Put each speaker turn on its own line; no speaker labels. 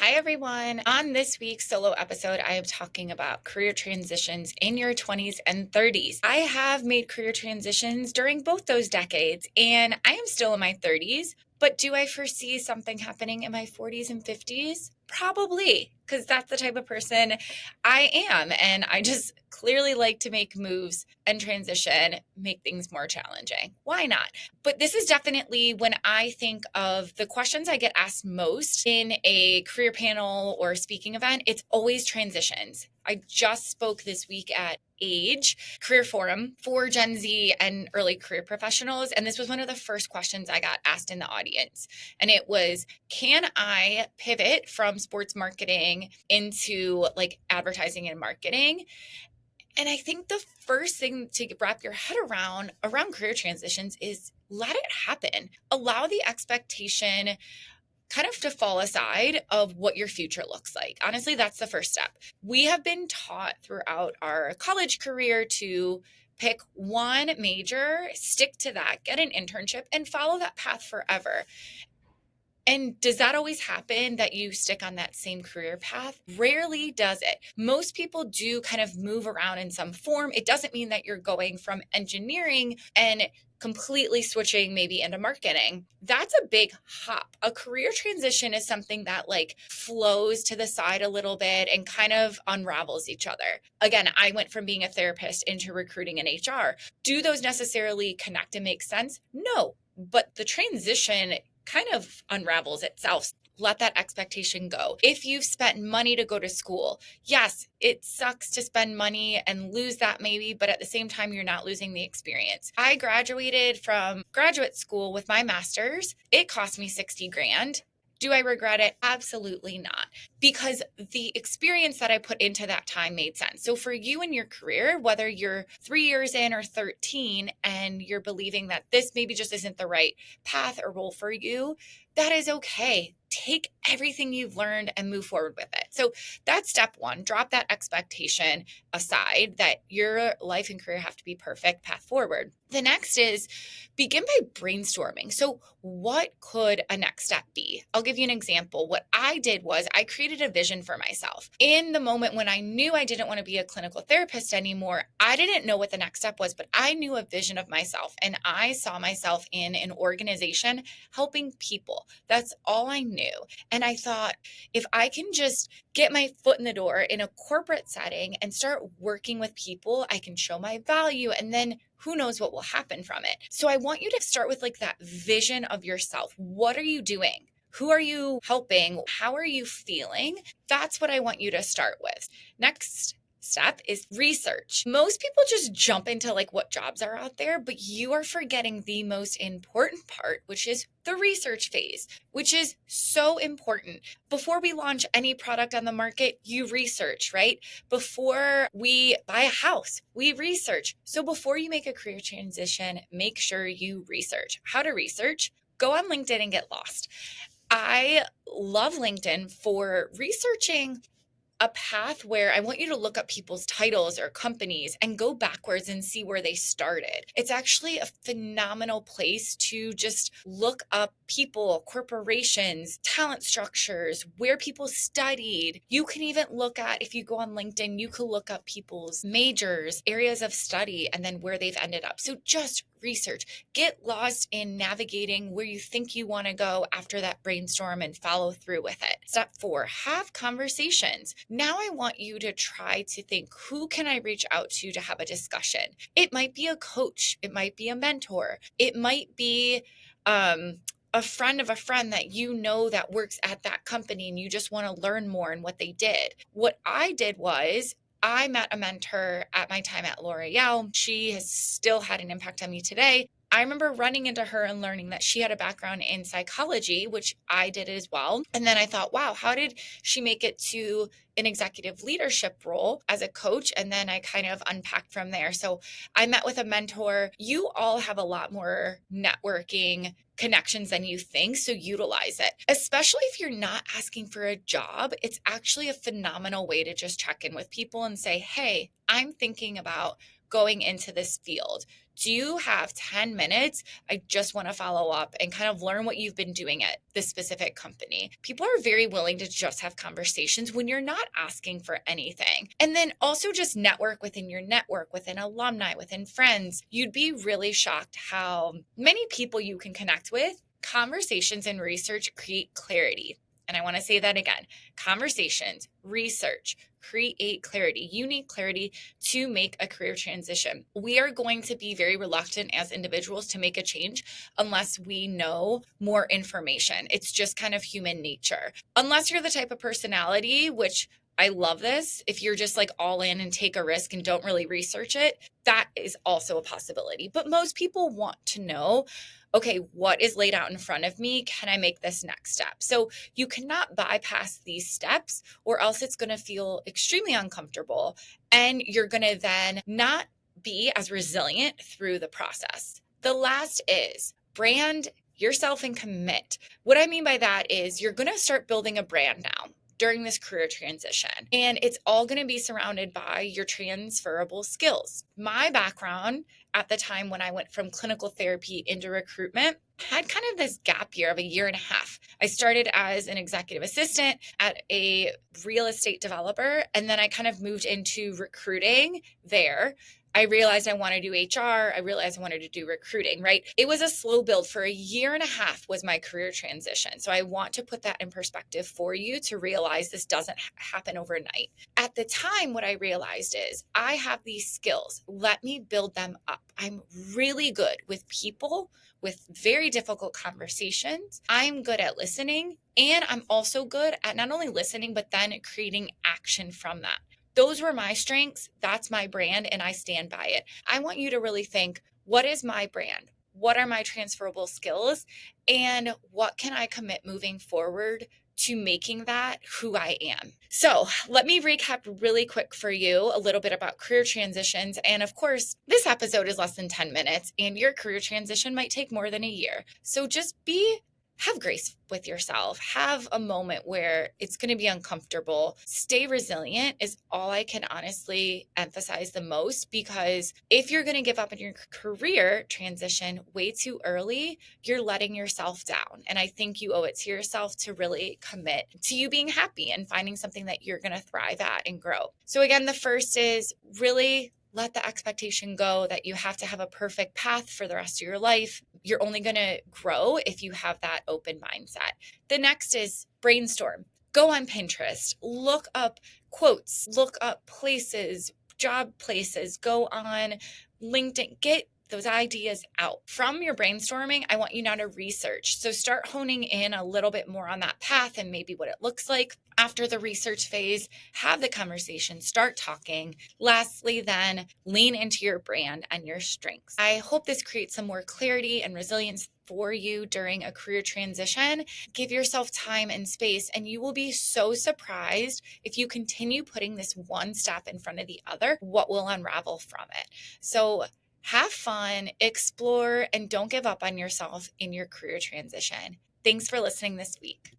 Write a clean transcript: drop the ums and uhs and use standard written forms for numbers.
Hi, everyone. On this week's solo episode, I am talking about career transitions in your 20s and 30s. I have made career transitions during both those decades, and I am still in my 30s. But do I foresee something happening in my 40s and 50s? Probably, because that's the type of person I am. And I just clearly like to make moves and transition, make things more challenging. Why not? But this is definitely when I think of the questions I get asked most in a career panel or speaking event, it's always transitions. I just spoke this week at Age Career Forum for Gen Z and early career professionals. And this was one of the first questions I got asked in the audience. And it was, can I pivot from sports marketing into like advertising and marketing? And I think the first thing to wrap your head around career transitions is let it happen. Allow the expectation kind of to fall aside of what your future looks like. Honestly, that's the first step. We have been taught throughout our college career to pick one major, stick to that, get an internship, and follow that path forever. And does that always happen that you stick on that same career path? Rarely does it. Most people do kind of move around in some form. It doesn't mean that you're going from engineering and completely switching maybe into marketing. That's a big hop. A career transition is something that like flows to the side a little bit and kind of unravels each other. Again, I went from being a therapist into recruiting and HR. Do those necessarily connect and make sense? No, but the transition kind of unravels itself. Let that expectation go. If you've spent money to go to school, yes, it sucks to spend money and lose that maybe, but at the same time, you're not losing the experience. I graduated from graduate school with my master's. It cost me 60 grand. Do I regret it? Absolutely not, because the experience that I put into that time made sense. So for you in your career, whether you're 3 years in or 13 and you're believing that this maybe just isn't the right path or role for you, that is okay. Take everything you've learned and move forward with it. So that's step one. Drop that expectation aside that your life and career have to be perfect, path forward. The next is begin by brainstorming. So what could a next step be? I'll give you an example. What I did was I created a vision for myself. In the moment when I knew I didn't want to be a clinical therapist anymore, I didn't know what the next step was, but I knew a vision of myself and I saw myself in an organization helping people. That's all I knew. And I thought, if I can just get my foot in the door in a corporate setting and start working with people, I can show my value, and then who knows what will happen from it. So I want you to start with like that vision of yourself. What are you doing? Who are you helping? How are you feeling? That's what I want you to start with. Next step is research. Most people just jump into like what jobs are out there, but you are forgetting the most important part, which is the research phase, which is so important. Before we launch any product on the market, you research, right? Before we buy a house, we research. So before you make a career transition, make sure you research. How to research? Go on LinkedIn and get lost. I love LinkedIn for researching a path where I want you to look up people's titles or companies and go backwards and see where they started. It's actually a phenomenal place to just look up people, corporations, talent structures, where people studied. You can even look at, if you go on LinkedIn, you can look up people's majors, areas of study, and then where they've ended up. So just research. Get lost in navigating where you think you want to go after that brainstorm and follow through with it. Step 4, have conversations. Now I want you to try to think, who can I reach out to have a discussion? It might be a coach. It might be a mentor. It might be a friend of a friend that you know that works at that company and you just want to learn more in what they did. What I did was I met a mentor at my time at L'Oreal. She has still had an impact on me today. I remember running into her and learning that she had a background in psychology, which I did as well. And then I thought, wow, how did she make it to an executive leadership role as a coach? And then I kind of unpacked from there. So I met with a mentor. You all have a lot more networking connections than you think, so utilize it. Especially if you're not asking for a job, it's actually a phenomenal way to just check in with people and say, hey, I'm thinking about going into this field. Do you have 10 minutes? I just want to follow up and kind of learn what you've been doing at this specific company. People are very willing to just have conversations when you're not asking for anything. And then also just network within your network, within alumni, within friends. You'd be really shocked how many people you can connect with. Conversations and research create clarity. And I want to say that again. Conversations, research, create clarity. You need clarity to make a career transition. We are going to be very reluctant as individuals to make a change unless we know more information. It's just kind of human nature. Unless you're the type of personality, which I love this, if you're just like all in and take a risk and don't really research it, that is also a possibility. But most people want to know, okay, what is laid out in front of me? Can I make this next step? So you cannot bypass these steps or else it's going to feel extremely uncomfortable and you're going to then not be as resilient through the process. The last is brand yourself and commit. What I mean by that is you're going to start building a brand now during this career transition. And it's all going to be surrounded by your transferable skills. My background at the time when I went from clinical therapy into recruitment had kind of this gap year of a year and a half. I started as an executive assistant at a real estate developer, and then I kind of moved into recruiting there. I realized I wanted to do HR. I realized I wanted to do recruiting, right? It was a slow build. For a year and a half was my career transition. So I want to put that in perspective for you to realize this doesn't happen overnight. At the time, what I realized is I have these skills. Let me build them up. I'm really good with people, with very difficult conversations. I'm good at listening, and I'm also good at not only listening, but then creating action from that. Those were my strengths. That's my brand, and I stand by it. I want you to really think, what is my brand? What are my transferable skills? And what can I commit moving forward to making that who I am? So let me recap really quick for you a little bit about career transitions. And of course, this episode is less than 10 minutes, and your career transition might take more than a year. So just have grace with yourself. Have a moment where it's going to be uncomfortable. Stay resilient is all I can honestly emphasize the most, because if you're going to give up on your career transition way too early, you're letting yourself down. And I think you owe it to yourself to really commit to you being happy and finding something that you're going to thrive at and grow. So again, the first is really let the expectation go that you have to have a perfect path for the rest of your life. You're only going to grow if you have that open mindset. The next is brainstorm. Go on Pinterest, look up quotes, look up places, job places, go on LinkedIn, get those ideas out. From your brainstorming, I want you now to research. So start honing in a little bit more on that path and maybe what it looks like. After the research phase, have the conversation, start talking. Lastly, then lean into your brand and your strengths. I hope this creates some more clarity and resilience for you during a career transition. Give yourself time and space, and you will be so surprised if you continue putting this one step in front of the other, what will unravel from it. So have fun, explore, and don't give up on yourself in your career transition. Thanks for listening this week.